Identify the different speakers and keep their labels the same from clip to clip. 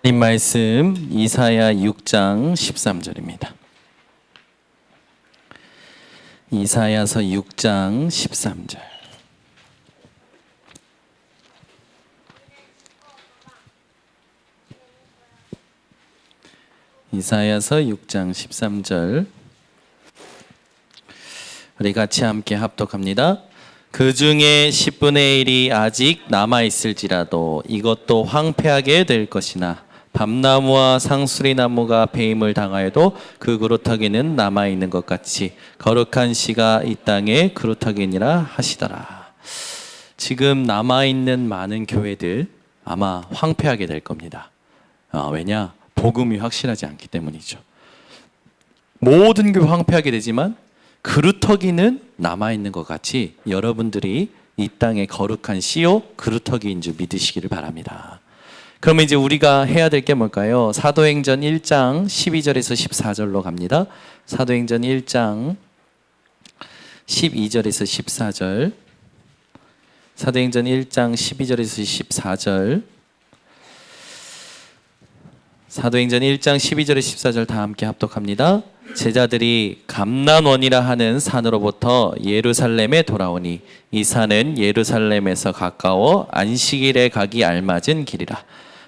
Speaker 1: 하나님 말씀 이사야 6장 13절입니다. 이사야서 6장 13절. 이사야서 6장 13절. 우리 같이 함께 합독합니다. 그 중에 10분의 1이 아직 남아있을지라도 이것도 황폐하게 될 것이나 밤나무와 상수리나무가 배임을 당하여도 그 그루터기는 남아있는 것 같이 거룩한 씨가 이 땅에 그루터기니라 하시더라. 지금 남아있는 많은 교회들 아마 황폐하게 될 겁니다. 왜냐? 복음이 확실하지 않기 때문이죠. 모든 교회 황폐하게 되지만 그루터기는 남아있는 것 같이 여러분들이 이 땅의 거룩한 씨요 그루터기인 줄 믿으시기를 바랍니다. 그러면 이제 우리가 해야 될 게 뭘까요? 사도행전 1장 12절에서 14절로 갑니다. 사도행전 1장 12절에서 14절. 사도행전 1장 12절에서 14절. 사도행전 1장 12절에서 14절 다 함께 합독합니다. 제자들이 감난원이라 하는 산으로부터 예루살렘에 돌아오니 이 산은 예루살렘에서 가까워 안식일에 가기 알맞은 길이라.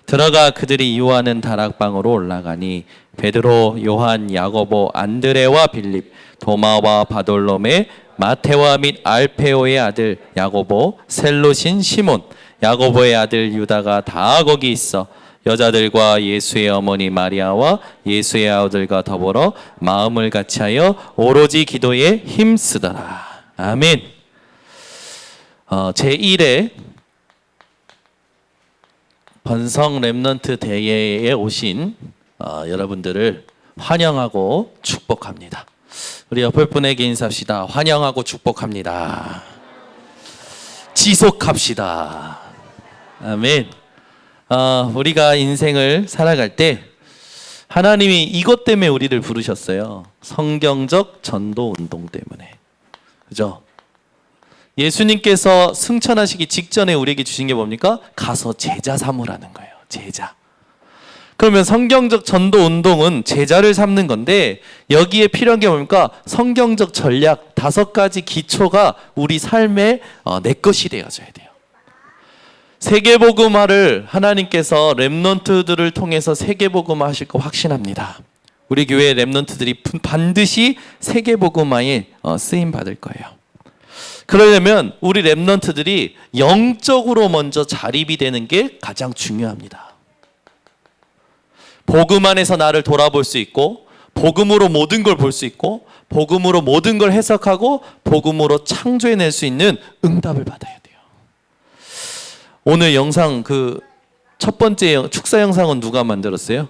Speaker 1: 들어가 그들이 유하는 다락방으로 올라가니 베드로, 요한, 야고보, 안드레와 빌립, 도마와 바돌로메, 마테와 및 알페오의 아들 야고보, 셀롯인 시몬, 야고보의 아들 유다가 다 거기 있어 여자들과 예수의 어머니 마리아와 예수의 아들과 더불어 마음을 같이하여 오로지 기도에 힘쓰더라. 아멘. 제1회 번성 렘넌트 대회에 오신 여러분들을 환영하고 축복합니다. 우리 옆에 분에게 인사합시다. 환영하고 축복합니다. 지속합시다. 아멘. 우리가 인생을 살아갈 때 하나님이 이것 때문에 우리를 부르셨어요. 성경적 전도 운동 때문에. 그죠? 예수님께서 승천하시기 직전에 우리에게 주신 게 뭡니까? 가서 제자 삼으라는 거예요. 제자. 그러면 성경적 전도 운동은 제자를 삼는 건데 여기에 필요한 게 뭡니까? 성경적 전략 5가지 기초가 우리 삶에 내 것이 되어져야 돼요. 세계복음화를 하나님께서 렘넌트들을 통해서 세계복음화 하실 거 확신합니다. 우리 교회 렘넌트들이 반드시 세계복음화에 쓰임 받을 거예요. 그러려면 우리 렘넌트들이 영적으로 먼저 자립이 되는 게 가장 중요합니다. 복음 안에서 나를 돌아볼 수 있고 복음으로 모든 걸 볼 수 있고 복음으로 모든 걸 해석하고 복음으로 창조해낼 수 있는 응답을 받아야 돼요. 오늘 영상 첫 번째 축사 영상은 누가 만들었어요?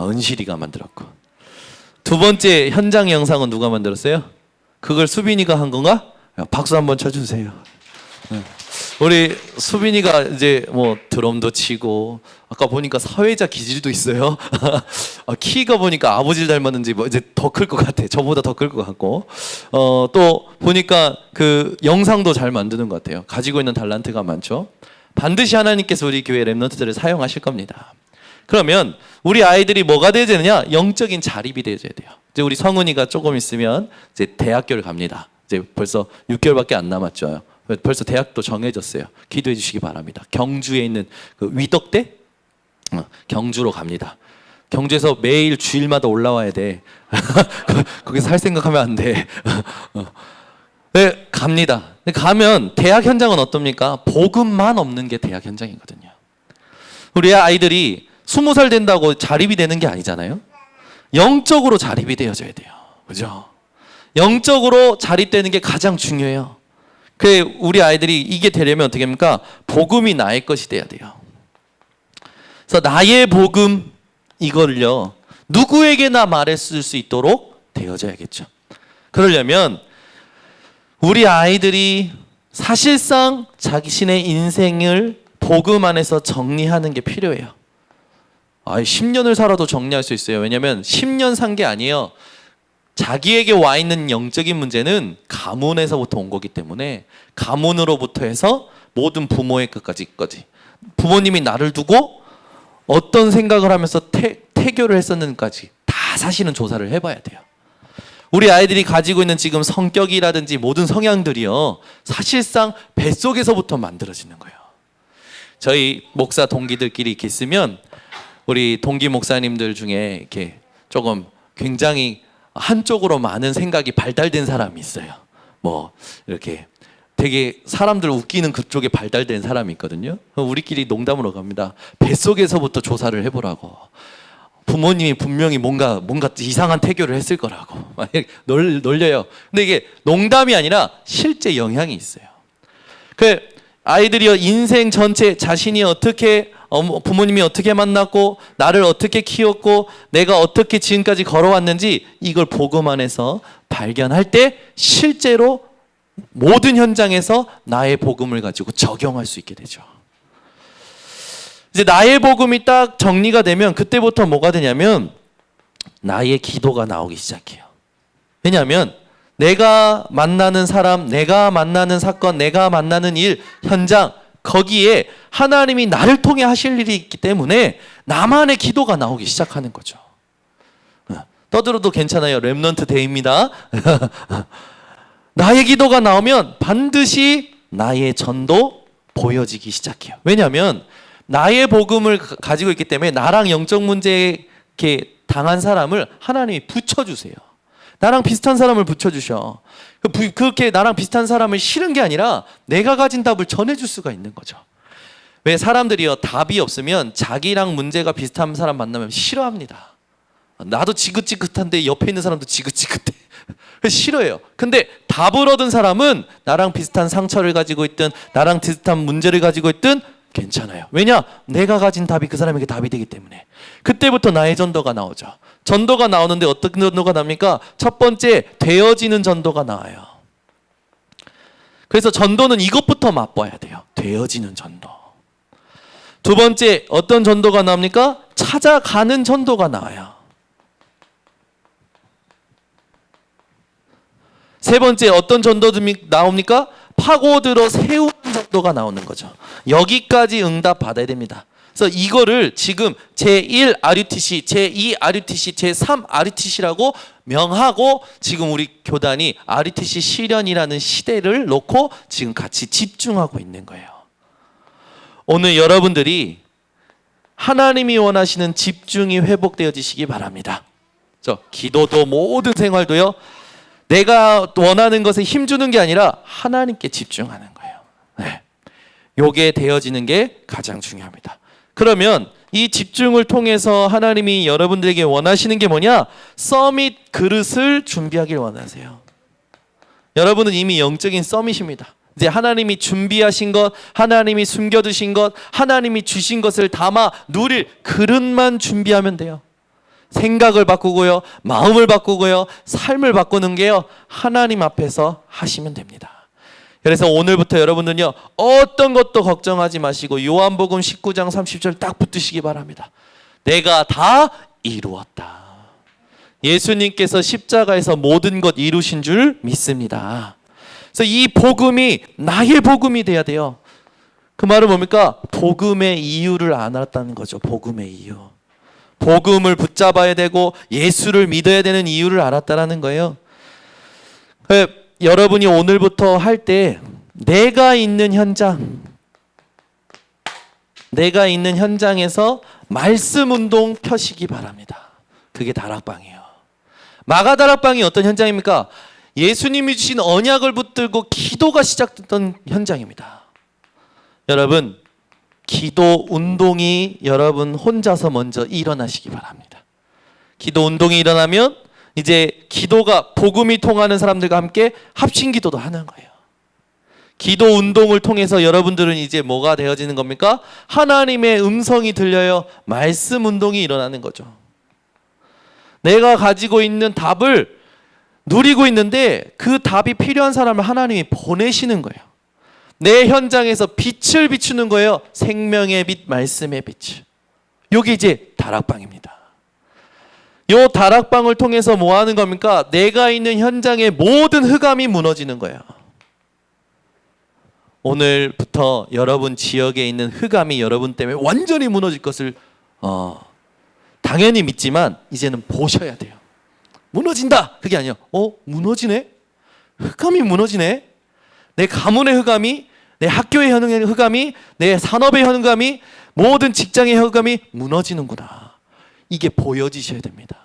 Speaker 1: 은실이가 만들었고, 두 번째 현장 영상은 누가 만들었어요? 그걸 수빈이가 한 건가? 박수 한번 쳐주세요. 우리 수빈이가 이제 드럼도 치고 아까 보니까 사회자 기질도 있어요. 키가 보니까 아버지를 닮았는지 이제 더 클 것 같아. 저보다 더 클 것 같고 또 보니까 영상도 잘 만드는 것 같아요. 가지고 있는 달란트가 많죠. 반드시 하나님께서 우리 교회 렘넌트들을 사용하실 겁니다. 그러면 우리 아이들이 뭐가 되어야 되느냐? 영적인 자립이 되어야 돼요. 이제 우리 성은이가 조금 있으면 이제 대학교를 갑니다. 이제 벌써 6개월밖에 안 남았죠. 벌써 대학도 정해졌어요. 기도해 주시기 바랍니다. 경주에 있는 위덕대? 경주로 갑니다. 경주에서 매일 주일마다 올라와야 돼. 거기서 살 생각하면 안 돼. 네, 갑니다. 가면 대학 현장은 어떻습니까? 복음만 없는 게 대학 현장이거든요. 우리 아이들이 20살 된다고 자립이 되는 게 아니잖아요. 영적으로 자립이 되어져야 돼요. 그죠? 영적으로 자립되는 게 가장 중요해요. 우리 아이들이 이게 되려면 어떻게 합니까? 복음이 나의 것이 돼야 돼요. 그래서 나의 복음 이걸요 누구에게나 말했을 수 있도록 되어져야겠죠. 그러려면 우리 아이들이 사실상 자신의 인생을 복음 안에서 정리하는 게 필요해요. 10년을 살아도 정리할 수 있어요. 왜냐하면 10년 산 게 아니에요. 자기에게 와 있는 영적인 문제는 가문에서부터 온 거기 때문에 가문으로부터 해서 모든 부모의 끝까지 부모님이 나를 두고 어떤 생각을 하면서 태교를 했었는지까지 다 사실은 조사를 해봐야 돼요. 우리 아이들이 가지고 있는 지금 성격이라든지 모든 성향들이요, 사실상 뱃속에서부터 만들어지는 거예요. 저희 목사 동기들끼리 이렇게 있으면 우리 동기 목사님들 중에 이렇게 조금 굉장히 한쪽으로 많은 생각이 발달된 사람이 있어요. 뭐 이렇게 되게 사람들 웃기는 그쪽에 발달된 사람이 있거든요. 우리끼리 농담으로 갑니다. 뱃속에서부터 조사를 해보라고. 부모님이 분명히 뭔가 이상한 태교를 했을 거라고 막 놀려요. 근데 이게 농담이 아니라 실제 영향이 있어요. 그 아이들이 인생 전체 자신이 어떻게 부모님이 어떻게 만났고 나를 어떻게 키웠고 내가 어떻게 지금까지 걸어왔는지 이걸 복음 안에서 발견할 때 실제로 모든 현장에서 나의 복음을 가지고 적용할 수 있게 되죠. 이제 나의 복음이 딱 정리가 되면 그때부터 뭐가 되냐면 나의 기도가 나오기 시작해요. 왜냐하면 내가 만나는 사람, 내가 만나는 사건, 내가 만나는 일, 현장, 거기에 하나님이 나를 통해 하실 일이 있기 때문에 나만의 기도가 나오기 시작하는 거죠. 떠들어도 괜찮아요. 렘넌트 데이입니다. 나의 기도가 나오면 반드시 나의 전도 보여지기 시작해요. 왜냐하면 나의 복음을 가지고 있기 때문에 나랑 영적 문제에 이렇게 당한 사람을 하나님이 붙여주세요. 나랑 비슷한 사람을 붙여주셔. 그렇게 나랑 비슷한 사람을 싫은 게 아니라 내가 가진 답을 전해줄 수가 있는 거죠. 왜 사람들이요, 답이 없으면 자기랑 문제가 비슷한 사람 만나면 싫어합니다. 나도 지긋지긋한데 옆에 있는 사람도 지긋지긋해. 싫어해요. 근데 답을 얻은 사람은 나랑 비슷한 상처를 가지고 있든 나랑 비슷한 문제를 가지고 있든 괜찮아요. 왜냐? 내가 가진 답이 그 사람에게 답이 되기 때문에. 그때부터 나의 전도가 나오죠. 전도가 나오는데 어떤 전도가 납니까? 첫 번째, 되어지는 전도가 나와요. 그래서 전도는 이것부터 맛봐야 돼요. 되어지는 전도. 두 번째, 어떤 전도가 나옵니까? 찾아가는 전도가 나와요. 세 번째, 어떤 전도들이 나옵니까? 파고들어 세우는 전도가 나오는 거죠. 여기까지 응답 받아야 됩니다. 그래서 이거를 지금 제1 RUTC, 제2 RUTC, 제3 RUTC라고 명하고 지금 우리 교단이 RUTC 실현이라는 시대를 놓고 지금 같이 집중하고 있는 거예요. 오늘 여러분들이 하나님이 원하시는 집중이 회복되어지시기 바랍니다. 기도도 모든 생활도요, 내가 원하는 것에 힘주는 게 아니라 하나님께 집중하는 거예요. 네. 요게 되어지는 게 가장 중요합니다. 그러면 이 집중을 통해서 하나님이 여러분들에게 원하시는 게 뭐냐? 서밋 그릇을 준비하길 원하세요. 여러분은 이미 영적인 서밋입니다. 이제 하나님이 준비하신 것, 하나님이 숨겨두신 것, 하나님이 주신 것을 담아 누릴 그릇만 준비하면 돼요. 생각을 바꾸고요, 마음을 바꾸고요, 삶을 바꾸는 게요, 하나님 앞에서 하시면 됩니다. 그래서 오늘부터 여러분들은요, 어떤 것도 걱정하지 마시고 요한복음 19장 30절 딱 붙으시기 바랍니다. 내가 다 이루었다. 예수님께서 십자가에서 모든 것 이루신 줄 믿습니다. 그래서 이 복음이 나의 복음이 돼야 돼요. 그 말은 뭡니까? 복음의 이유를 알았다는 거죠. 복음의 이유. 복음을 붙잡아야 되고 예수를 믿어야 되는 이유를 알았다라는 거예요. 여러분이 오늘부터 할 때 내가 있는 현장에서 말씀 운동 펴시기 바랍니다. 그게 다락방이에요. 마가다락방이 어떤 현장입니까? 예수님이 주신 언약을 붙들고 기도가 시작됐던 현장입니다. 여러분, 기도 운동이 여러분 혼자서 먼저 일어나시기 바랍니다. 기도 운동이 일어나면 이제 기도가 복음이 통하는 사람들과 함께 합심 기도도 하는 거예요. 기도 운동을 통해서 여러분들은 이제 뭐가 되어지는 겁니까? 하나님의 음성이 들려요. 말씀 운동이 일어나는 거죠. 내가 가지고 있는 답을 누리고 있는데 그 답이 필요한 사람을 하나님이 보내시는 거예요. 내 현장에서 빛을 비추는 거예요. 생명의 빛, 말씀의 빛. 이게 이제 다락방입니다. 이 다락방을 통해서 뭐 하는 겁니까? 내가 있는 현장의 모든 흑암이 무너지는 거예요. 오늘부터 여러분 지역에 있는 흑암이 여러분 때문에 완전히 무너질 것을 당연히 믿지만 이제는 보셔야 돼요. 무너진다 그게 아니에요. 무너지네? 흑암이 무너지네? 내 가문의 흑암이, 내 학교의 흑암이, 내 산업의 흑암이, 모든 직장의 흑암이 무너지는구나. 이게 보여지셔야 됩니다.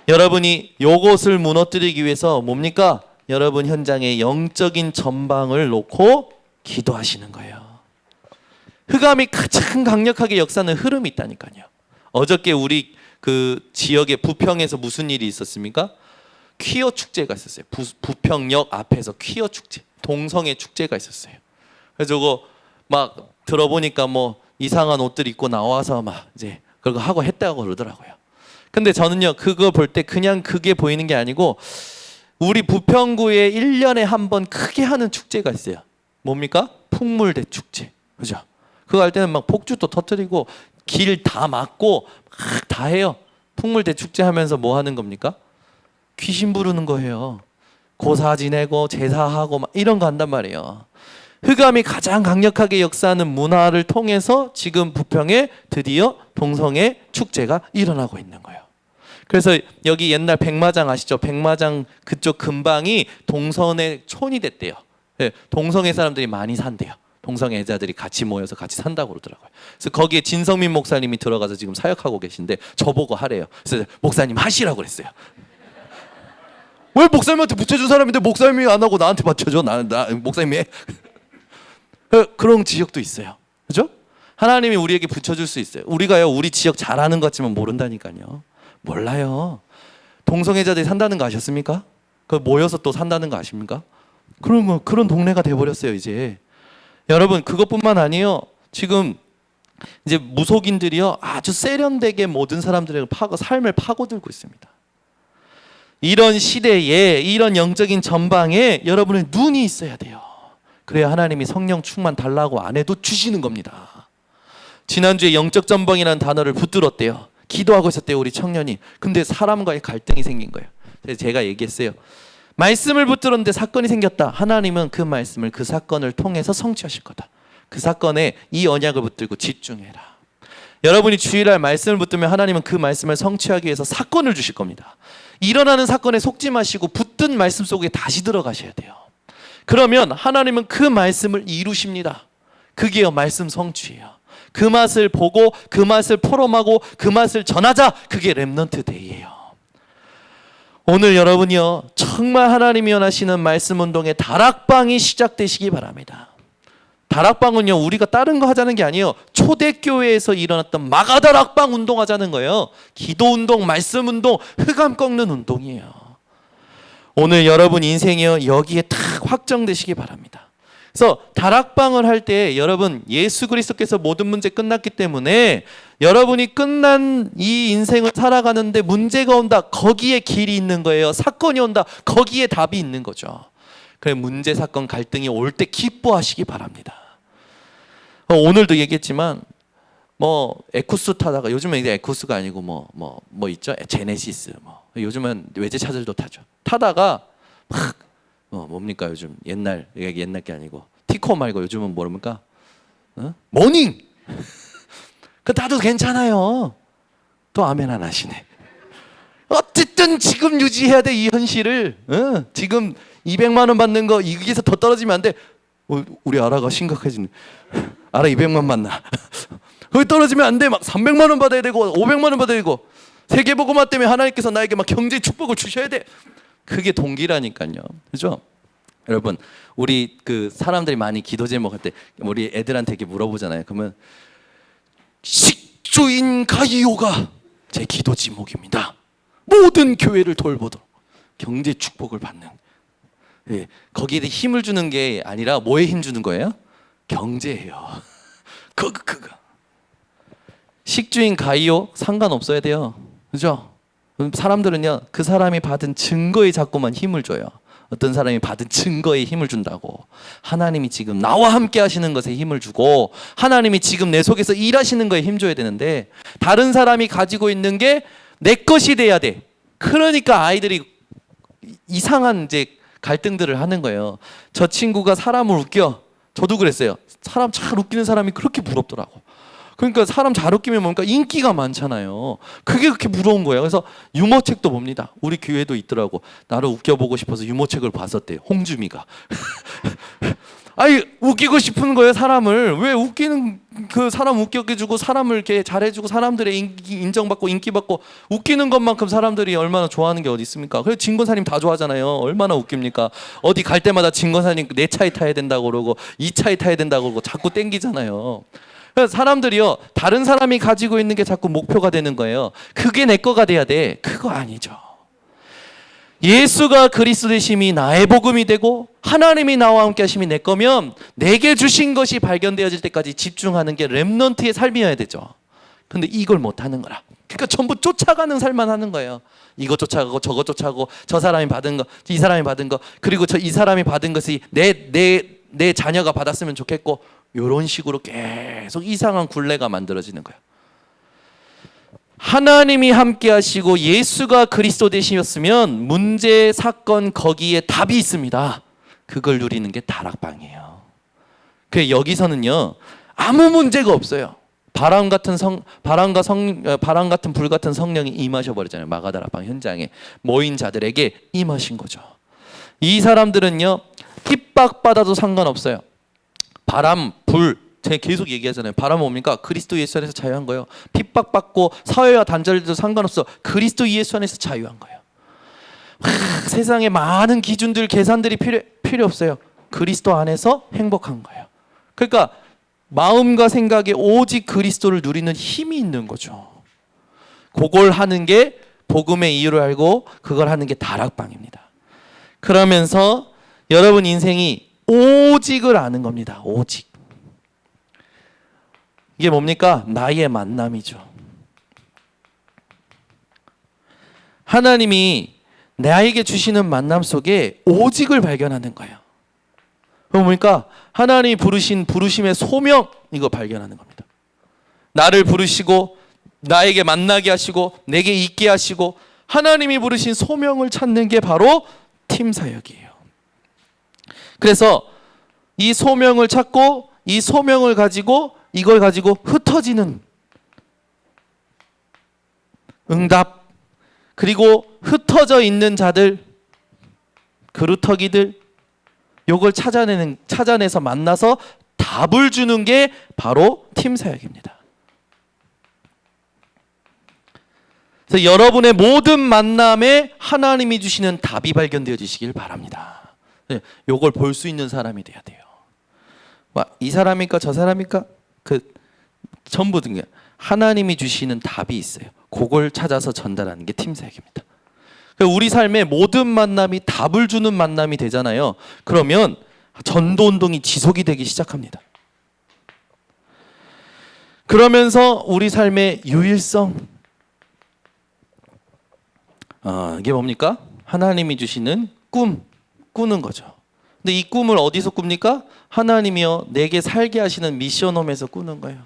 Speaker 1: 여러분이 요것을 무너뜨리기 위해서 뭡니까? 여러분 현장에 영적인 전방을 놓고 기도하시는 거예요. 흑암이 가장 강력하게 역사하는 흐름이 있다니까요. 어저께 우리 그 지역의 부평에서 무슨 일이 있었습니까? 퀴어 축제가 있었어요. 부평역 앞에서 퀴어 축제, 동성애 축제가 있었어요. 그래서 저거 막 들어보니까 뭐 이상한 옷들 입고 나와서 막 이제 그거 하고 했다고 그러더라고요. 근데 저는요 그거 볼 때 그냥 그게 보이는 게 아니고 우리 부평구에 1년에 한 번 크게 하는 축제가 있어요. 뭡니까? 풍물대 축제. 그죠? 그거 할 때는 막 폭죽도 터뜨리고 길 다 막고 막 다 해요. 풍물대 축제 하면서 뭐 하는 겁니까? 귀신 부르는 거예요. 고사 지내고 제사하고 막 이런 거 한단 말이에요. 흑암이 가장 강력하게 역사하는 문화를 통해서 지금 부평에 드디어 동성애 축제가 일어나고 있는 거예요. 그래서 여기 옛날 백마장 아시죠? 백마장 그쪽 근방이 동성애 촌이 됐대요. 네, 동성애 사람들이 많이 산대요. 동성애자들이 같이 모여서 같이 산다고 그러더라고요. 그래서 거기에 진성민 목사님이 들어가서 지금 사역하고 계신데 저보고 하래요. 그래서 목사님 하시라고 그랬어요. 왜 목사님한테 붙여준 사람인데 목사님이 안 하고 나한테 맞춰줘? 나 목사님이 해. 그런 지역도 있어요. 그죠? 하나님이 우리에게 붙여줄 수 있어요. 우리가요 우리 지역 잘하는 것 같지만 모른다니까요. 몰라요. 동성애자들이 산다는 거 아셨습니까? 그 모여서 또 산다는 거 아십니까? 그런 동네가 돼버렸어요 이제. 여러분 그것뿐만 아니에요. 지금 이제 무속인들이요 아주 세련되게 모든 사람들의 삶을 파고들고 있습니다. 이런 시대에 이런 영적인 전방에 여러분의 눈이 있어야 돼요. 그래야 하나님이 성령 충만 달라고 안 해도 주시는 겁니다. 지난주에 영적 전방이라는 단어를 붙들었대요. 기도하고 있었대요 우리 청년이. 근데 사람과의 갈등이 생긴 거예요. 그래서 제가 얘기했어요. 말씀을 붙들었는데 사건이 생겼다. 하나님은 그 말씀을 그 사건을 통해서 성취하실 거다. 그 사건에 이 언약을 붙들고 집중해라. 여러분이 주일날 말씀을 붙들면 하나님은 그 말씀을 성취하기 위해서 사건을 주실 겁니다. 일어나는 사건에 속지 마시고 붙든 말씀 속에 다시 들어가셔야 돼요. 그러면 하나님은 그 말씀을 이루십니다. 그게요 말씀 성취예요. 그 맛을 보고 그 맛을 포럼하고 그 맛을 전하자. 그게 렘넌트 데이예요. 오늘 여러분이요 정말 하나님이 원하시는 말씀 운동의 다락방이 시작되시기 바랍니다. 다락방은요 우리가 다른 거 하자는 게 아니에요. 초대교회에서 일어났던 마가다락방 운동하자는 거예요. 기도 운동, 말씀 운동, 흑암 꺾는 운동이에요. 오늘 여러분 인생이요 여기에 딱 확정되시기 바랍니다. 그래서 다락방을 할 때 여러분 예수 그리스도께서 모든 문제 끝났기 때문에 여러분이 끝난 이 인생을 살아가는데 문제가 온다. 거기에 길이 있는 거예요. 사건이 온다. 거기에 답이 있는 거죠. 그래 문제, 사건, 갈등이 올 때 기뻐하시기 바랍니다. 오늘도 얘기했지만 뭐 에쿠스 타다가 요즘은 이제 에쿠스가 아니고 뭐 있죠? 제네시스 요즘은 외제 차들도 타죠. 타다가 막 뭡니까 요즘 옛날 게 아니고 티코 말고 요즘은 뭐랍니까? 모닝. 그 나도 괜찮아요. 또 아멘 안 하시네. 어쨌든 지금 유지해야 돼 이 현실을. 지금 200만 원 받는 거 여기서 더 떨어지면 안 돼. 우리 아라가 심각해지네. 아라 200만 받나? 거기 떨어지면 안 돼. 막 300만 원 받아야 되고 500만 원 받아야 되고 세계복음화 때문에 하나님께서 나에게 막 경제 축복을 주셔야 돼. 그게 동기라니까요. 그죠? 여러분 우리 그 사람들이 많이 기도 제목 할 때 우리 애들한테 이렇게 물어보잖아요. 그러면 식주인 가이오가 제 기도 제목입니다. 모든 교회를 돌보도록 경제 축복을 받는. 예, 거기에 힘을 주는 게 아니라 뭐에 힘 주는 거예요? 경제예요. 그거. 식주인 가이오 상관없어야 돼요. 그죠? 사람들은요 그 사람이 받은 증거에 자꾸만 힘을 줘요. 어떤 사람이 받은 증거에 힘을 준다고. 하나님이 지금 나와 함께 하시는 것에 힘을 주고 하나님이 지금 내 속에서 일하시는 거에 힘 줘야 되는데 다른 사람이 가지고 있는 게 내 것이 돼야 돼. 그러니까 아이들이 이상한 이제 갈등들을 하는 거예요. 저 친구가 사람을 웃겨. 저도 그랬어요. 사람 잘 웃기는 사람이 그렇게 부럽더라고. 그러니까 사람 잘 웃기면 뭡니까? 인기가 많잖아요. 그게 그렇게 부러운 거예요. 그래서 유머책도 봅니다. 우리 교회도 있더라고. 나를 웃겨보고 싶어서 유머책을 봤었대요. 홍주미가. 아니 웃기고 싶은 거예요. 사람을. 왜 웃기는 그 사람 웃겨주고 사람을 이렇게 잘해주고 사람들의 인정받고 인기받고 웃기는 것만큼 사람들이 얼마나 좋아하는 게 어디 있습니까? 그래서 진권사님 다 좋아하잖아요. 얼마나 웃깁니까? 어디 갈 때마다 진권사님 내 차에 타야 된다고 그러고 이 차에 타야 된다고 그러고 자꾸 땡기잖아요. 그래서 사람들이요 다른 사람이 가지고 있는 게 자꾸 목표가 되는 거예요. 그게 내 거가 돼야 돼. 그거 아니죠. 예수가 그리스도 되심이 나의 복음이 되고 하나님이 나와 함께 하심이 내 거면 내게 주신 것이 발견되어질 때까지 집중하는 게 렘넌트의 삶이어야 되죠. 근데 이걸 못하는 거라. 그러니까 전부 쫓아가는 삶만 하는 거예요. 이거 쫓아가고 저거 쫓아가고 저 사람이 받은 거, 이 사람이 받은 거, 그리고 이 사람이 받은 것이 내 자녀가 받았으면 좋겠고 이런 식으로 계속 이상한 굴레가 만들어지는 거예요. 하나님이 함께 하시고 예수가 그리스도 되시었으면 문제, 사건 거기에 답이 있습니다. 그걸 누리는 게 다락방이에요. 그래서 여기서는요 아무 문제가 없어요. 바람 같은 불 같은 성령이 임하셔 버렸잖아요. 마가다락방 현장에 모인 자들에게 임하신 거죠. 이 사람들은요 핍박받아도 상관없어요. 바람, 불, 제가 계속 얘기하잖아요. 바람은 뭡니까? 그리스도 예수 안에서 자유한 거예요. 핍박받고 사회와 단절돼도 상관없어. 그리스도 예수 안에서 자유한 거예요. 세상에 많은 기준들, 계산들이 필요 없어요. 그리스도 안에서 행복한 거예요. 그러니까 마음과 생각에 오직 그리스도를 누리는 힘이 있는 거죠. 그걸 하는 게 복음의 이유를 알고 그걸 하는 게 다락방입니다. 그러면서 여러분 인생이 오직을 아는 겁니다. 오직. 이게 뭡니까? 나의 만남이죠. 하나님이 나에게 주시는 만남 속에 오직을 발견하는 거예요. 그럼 뭡니까? 하나님이 부르신 부르심의 소명 이거 발견하는 겁니다. 나를 부르시고 나에게 만나게 하시고 내게 있게 하시고 하나님이 부르신 소명을 찾는 게 바로 팀 사역이에요. 그래서 이 소명을 찾고 이 소명을 가지고 이걸 가지고 흩어지는 응답, 그리고 흩어져 있는 자들, 그루터기들, 요걸 찾아내서 만나서 답을 주는 게 바로 팀 사역입니다. 그래서 여러분의 모든 만남에 하나님이 주시는 답이 발견되어지시길 바랍니다. 요걸 볼 수 있는 사람이 돼야 돼요. 이 사람일까 저 사람일까? 전부 등 하나님이 주시는 답이 있어요. 그걸 찾아서 전달하는 게 팀 사역입니다. 우리 삶의 모든 만남이 답을 주는 만남이 되잖아요. 그러면 전도 운동이 지속이 되기 시작합니다. 그러면서 우리 삶의 유일성, 이게 뭡니까? 하나님이 주시는 꾸는 거죠. 근데 이 꿈을 어디서 꿉니까? 하나님이요 내게 살게 하시는 미션홈에서 꾸는 거예요.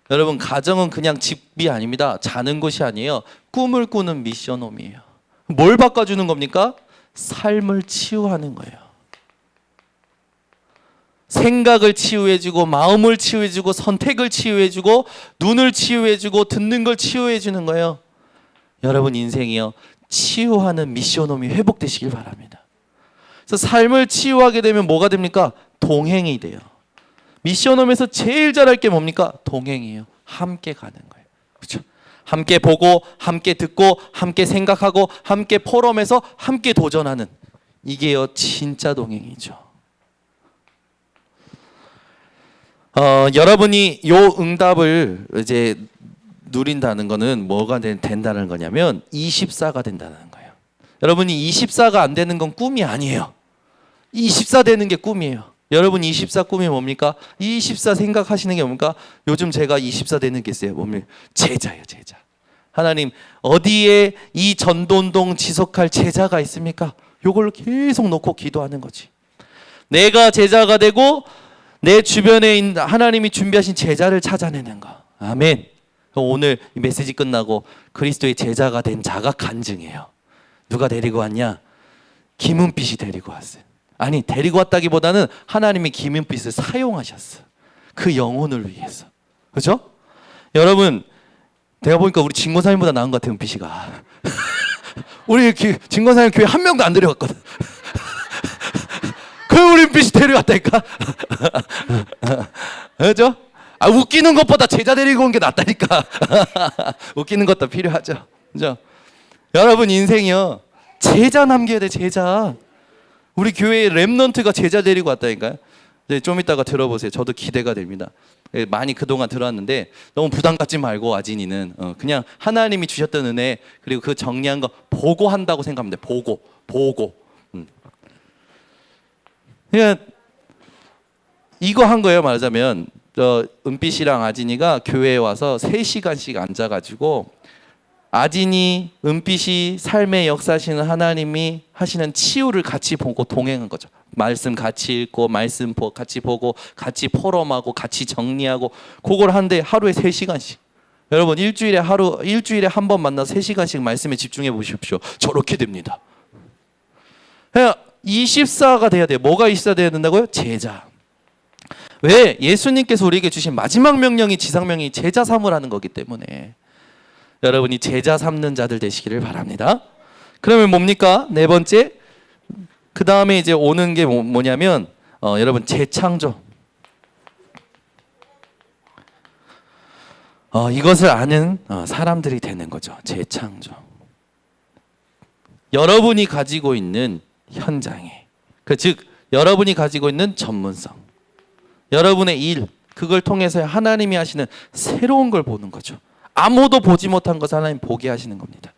Speaker 1: 여러분 가정은 그냥 집이 아닙니다. 자는 곳이 아니에요. 꿈을 꾸는 미션홈이에요. 뭘 바꿔주는 겁니까? 삶을 치유하는 거예요. 생각을 치유해주고 마음을 치유해주고 선택을 치유해주고 눈을 치유해주고 듣는 걸 치유해주는 거예요. 여러분 인생이요 치유하는 미션홈이 회복되시길 바랍니다. 그래서 삶을 치유하게 되면 뭐가 됩니까? 동행이 돼요. 미션홈에서 제일 잘할 게 뭡니까? 동행이에요. 함께 가는 거예요. 그렇죠? 함께 보고 함께 듣고 함께 생각하고 함께 포럼에서 함께 도전하는 이게요 진짜 동행이죠. 여러분이 요 응답을 이제 누린다는 거는 뭐가 된다는 거냐면 24가 된다는 거예요. 여러분이 24가 안 되는 건 꿈이 아니에요. 24 되는 게 꿈이에요. 여러분 24 꿈이 뭡니까? 24 생각하시는 게 뭡니까? 요즘 제가 24 되는 게 있어요. 뭡니까? 제자예요, 제자. 하나님 어디에 이 전도운동 지속할 제자가 있습니까? 요걸 계속 놓고 기도하는 거지. 내가 제자가 되고 내 주변에 있는 하나님이 준비하신 제자를 찾아내는 거. 아멘. 오늘 이 메시지 끝나고 그리스도의 제자가 된 자가 간증해요. 누가 데리고 왔냐? 김은빛이 데리고 왔어요. 아니 데리고 왔다기보다는 하나님이 김은빛을 사용하셨어. 그 영혼을 위해서. 그죠? 여러분, 내가 보니까 우리 진권사님보다 나은 것 같아, 은빛이가. 우리 진권사님 교회 한 명도 안 데려갔거든. 그 우리 은빛이 데려갔다니까. 그죠? 아, 웃기는 것보다 제자 데리고 온 게 낫다니까. 웃기는 것도 필요하죠. 그죠? 여러분, 인생이요, 제자 남겨야 돼, 제자. 우리 교회에 렘넌트가 제자 데리고 왔다니까요. 네, 좀 이따가 들어보세요. 저도 기대가 됩니다. 많이 그동안 들어왔는데 너무 부담 갖지 말고, 아진이는 그냥 하나님이 주셨던 은혜, 그리고 그 정리한 거 보고한다고 생각하면 돼. 보고. 그냥 이거 한 거예요. 말하자면 은빛이랑 아진이가 교회에 와서 3시간씩 앉아가지고, 아진이, 은빛이 삶의 역사하시는 하나님이 하시는 치유를 같이 보고 동행한 거죠. 말씀 같이 읽고, 말씀 같이 보고, 같이 포럼하고, 같이 정리하고, 그걸 하는데 하루에 3시간씩. 여러분, 일주일에 한 번 만나서 3시간씩 말씀에 집중해 보십시오. 저렇게 됩니다. 그냥 24가 돼야 돼요. 뭐가 있어야 된다고요? 제자. 왜? 예수님께서 우리에게 주신 마지막 명령이 지상명이 제자 삼으라는 거기 때문에 여러분이 제자 삼는 자들 되시기를 바랍니다. 그러면 뭡니까? 네 번째, 그 다음에 이제 오는 게 뭐냐면 여러분, 재창조. 이것을 아는 사람들이 되는 거죠. 재창조. 여러분이 가지고 있는 현장에, 즉 여러분이 가지고 있는 전문성, 여러분의 일, 그걸 통해서 하나님이 하시는 새로운 걸 보는 거죠. 아무도 보지 못한 것을 하나님 보게 하시는 겁니다.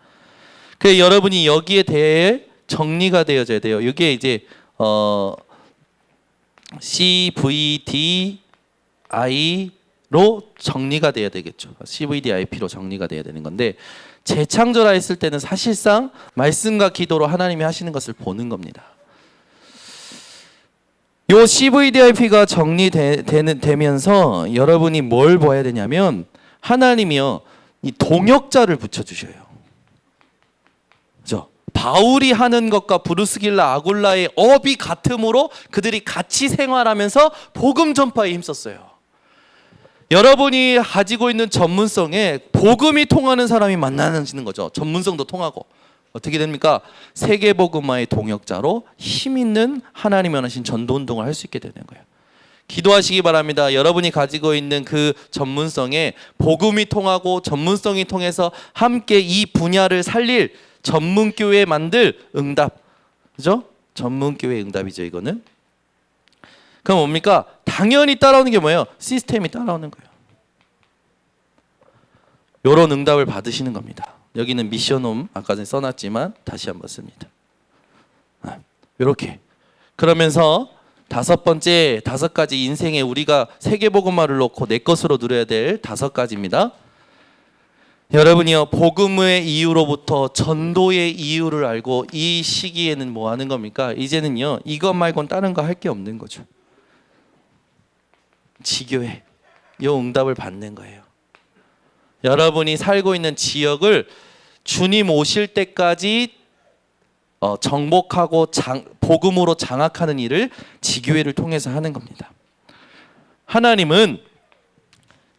Speaker 1: 그래서 여러분이 여기에 대해 정리가 되어져야 돼요. 이게 이제 CVDI로 정리가 돼야 되겠죠. CVDIP로 정리가 돼야 되는 건데, 재창조라 했을 때는 사실상 말씀과 기도로 하나님이 하시는 것을 보는 겁니다. 요 CVDIP가 정리되면서 여러분이 뭘 봐야 되냐면, 하나님이요, 이 동역자를 붙여주셔요. 그죠? 바울이 하는 것과 브루스길라 아굴라의 업이 같음으로 그들이 같이 생활하면서 복음 전파에 힘썼어요. 여러분이 가지고 있는 전문성에 복음이 통하는 사람이 만나는 거죠. 전문성도 통하고. 어떻게 됩니까? 세계복음화의 동역자로 힘 있는 하나님이 원하신 전도운동을 할 수 있게 되는 거예요. 기도하시기 바랍니다. 여러분이 가지고 있는 그 전문성에 복음이 통하고 전문성이 통해서 함께 이 분야를 살릴 전문교회 만들 응답. 그죠? 전문교회 응답이죠, 이거는. 그럼 뭡니까? 당연히 따라오는 게 뭐예요? 시스템이 따라오는 거예요. 이런 응답을 받으시는 겁니다. 여기는 미션홈 아까 전에 써놨지만 다시 한번 씁니다. 이렇게. 그러면서 다섯 가지 인생에 우리가 세계복음화를 놓고 내 것으로 누려야 될 5가지입니다. 여러분이요, 복음의 이유로부터 전도의 이유를 알고 이 시기에는 뭐 하는 겁니까? 이제는요, 이것 말고는 다른 거 할 게 없는 거죠. 지교회, 이 응답을 받는 거예요. 여러분이 살고 있는 지역을 주님 오실 때까지 정복하고 복음으로 장악하는 일을 지교회를 통해서 하는 겁니다. 하나님은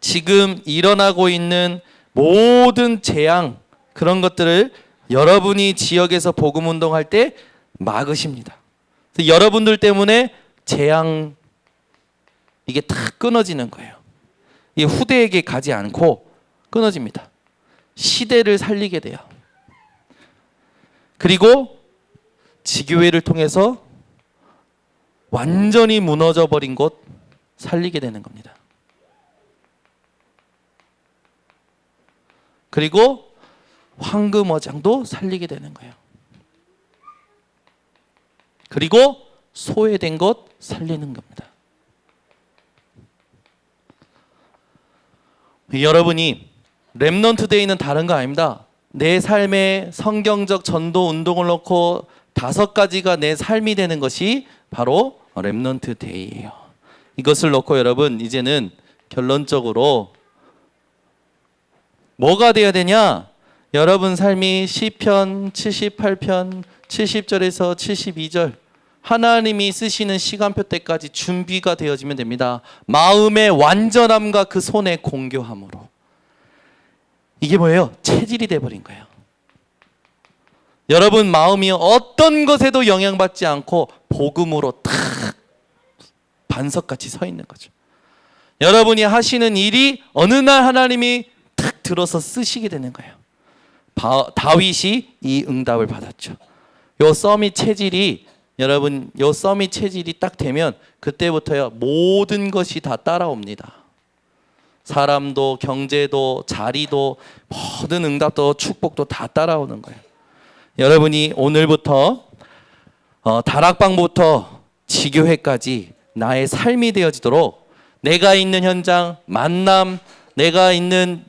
Speaker 1: 지금 일어나고 있는 모든 재앙, 그런 것들을 여러분이 지역에서 복음 운동할 때 막으십니다. 여러분들 때문에 재앙, 이게 다 끊어지는 거예요. 이게 후대에게 가지 않고 끊어집니다. 시대를 살리게 돼요. 그리고 지교회를 통해서 완전히 무너져 버린 곳 살리게 되는 겁니다. 그리고 황금어장도 살리게 되는 거예요. 그리고 소외된 것 살리는 겁니다. 여러분이 렘넌트 데이는 다른 거 아닙니다. 내 삶에 성경적 전도 운동을 놓고 5가지가 내 삶이 되는 것이 바로 렘넌트 데이예요. 이것을 놓고 여러분, 이제는 결론적으로 뭐가 되어야 되냐? 여러분 삶이 시편 78편 70절에서 72절 하나님이 쓰시는 시간표 때까지 준비가 되어지면 됩니다. 마음의 완전함과 그 손의 공교함으로. 이게 뭐예요? 체질이 돼버린 거예요. 여러분 마음이 어떤 것에도 영향받지 않고 복음으로 탁 반석같이 서 있는 거죠. 여러분이 하시는 일이 어느 날 하나님이 탁 들어서 쓰시게 되는 거예요. 다윗이 이 응답을 받았죠. 요 서밋 체질이 여러분 요 서밋 체질이 딱 되면 그때부터요 모든 것이 다 따라옵니다. 사람도 경제도 자리도 모든 응답도 축복도 다 따라오는 거예요. 여러분이 오늘부터 다락방부터 지교회까지 나의 삶이 되어지도록 내가 있는 현장, 만남, 내가 있는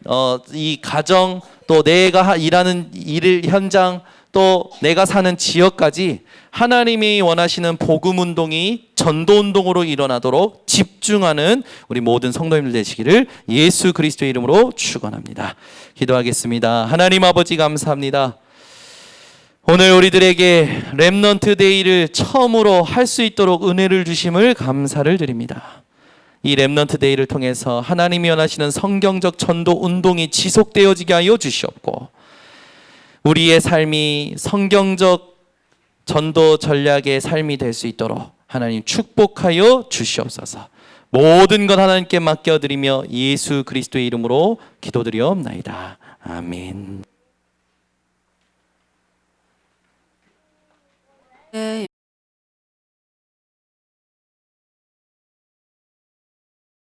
Speaker 1: 이 가정, 또 내가 일하는 일 현장, 또 내가 사는 지역까지 하나님이 원하시는 복음 운동이 전도 운동으로 일어나도록 집중하는 우리 모든 성도님들 되시기를 예수 그리스도의 이름으로 축원합니다. 기도하겠습니다. 하나님 아버지 감사합니다. 오늘 우리들에게 렘넌트 데이를 처음으로 할 수 있도록 은혜를 주심을 감사를 드립니다. 이 렘넌트 데이를 통해서 하나님이 원하시는 성경적 전도 운동이 지속되어지게 하여 주시옵고 우리의 삶이 성경적 전도 전략의 삶이 될 수 있도록 하나님 축복하여 주시옵소서. 모든 것 하나님께 맡겨드리며 예수 그리스도의 이름으로 기도드리옵나이다. 아멘.
Speaker 2: 네.